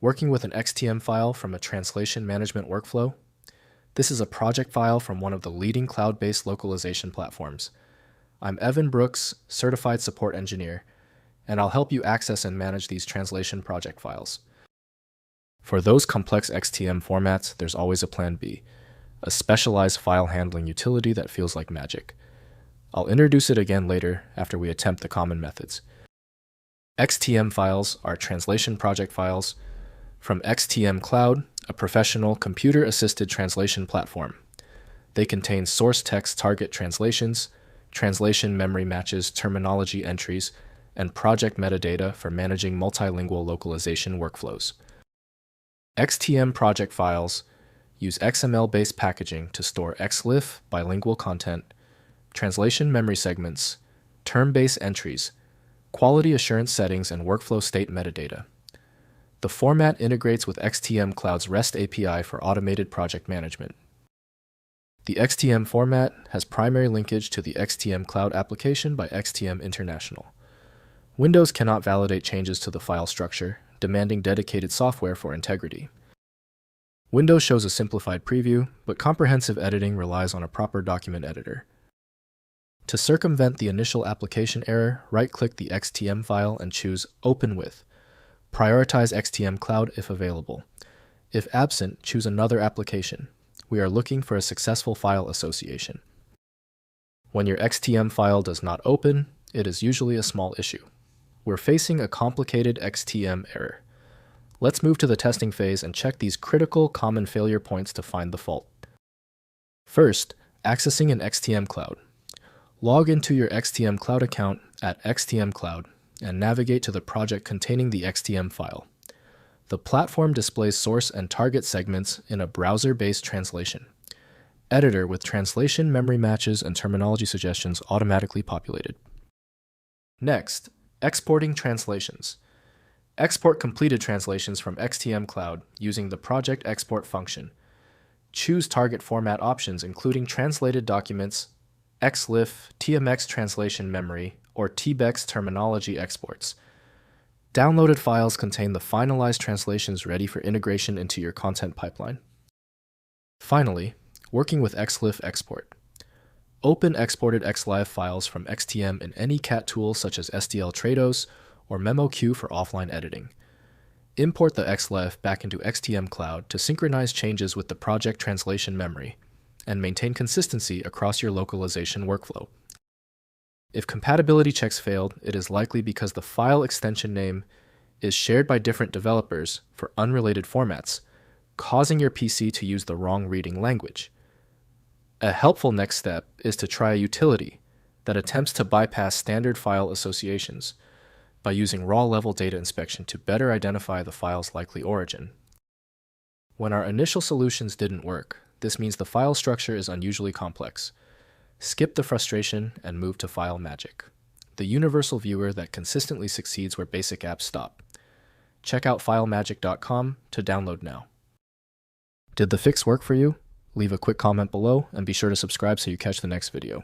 Working with an XTM file from a translation management workflow? This is a project file from one of the leading cloud-based localization platforms. I'm Evan Brooks, Certified Support Engineer, and I'll help you access and manage these translation project files. For those complex XTM formats, there's always a plan B, a specialized file handling utility that feels like magic. I'll introduce it again later after we attempt the common methods. XTM files are translation project files from XTM Cloud, a professional computer-assisted translation platform. They contain source text target translations, translation memory matches, terminology entries, and project metadata for managing multilingual localization workflows. XTM project files use XML-based packaging to store XLIFF bilingual content, translation memory segments, term-based entries, quality assurance settings, and workflow state metadata. The format integrates with XTM Cloud's REST API for automated project management. The XTM format has primary linkage to the XTM Cloud application by XTM International. Windows cannot validate changes to the file structure, demanding dedicated software for integrity. Windows shows a simplified preview, but comprehensive editing relies on a proper document editor. To circumvent the initial application error, right-click the XTM file and choose Open With. Prioritize XTM Cloud if available. If absent, choose another application. We are looking for a successful file association. When your XTM file does not open, it is usually a small issue. We're facing a complicated XTM error. Let's move to the testing phase and check these critical common failure points to find the fault. First, accessing an XTM Cloud. Log into your XTM Cloud account at XTM Cloud and navigate to the project containing the XTM file. The platform displays source and target segments in a browser-based translation editor with translation memory matches and terminology suggestions automatically populated. Next, exporting translations. Export completed translations from XTM Cloud using the project export function. Choose target format options including translated documents, XLIFF, TMX translation memory, or TBEX terminology exports. Downloaded files contain the finalized translations ready for integration into your content pipeline. Finally, working with XLIFF Export. Open exported XLIFF files from XTM in any CAT tool such as SDL Trados or MemoQ for offline editing. Import the XLIFF back into XTM Cloud to synchronize changes with the project translation memory and maintain consistency across your localization workflow. If compatibility checks failed, it is likely because the file extension name is shared by different developers for unrelated formats, causing your PC to use the wrong reading language. A helpful next step is to try a utility that attempts to bypass standard file associations by using raw-level data inspection to better identify the file's likely origin. When our initial solutions didn't work, this means the file structure is unusually complex. Skip the frustration and move to File Magic, the universal viewer that consistently succeeds where basic apps stop. Check out FileMagic.com to download now. Did the fix work for you? Leave a quick comment below and be sure to subscribe so you catch the next video.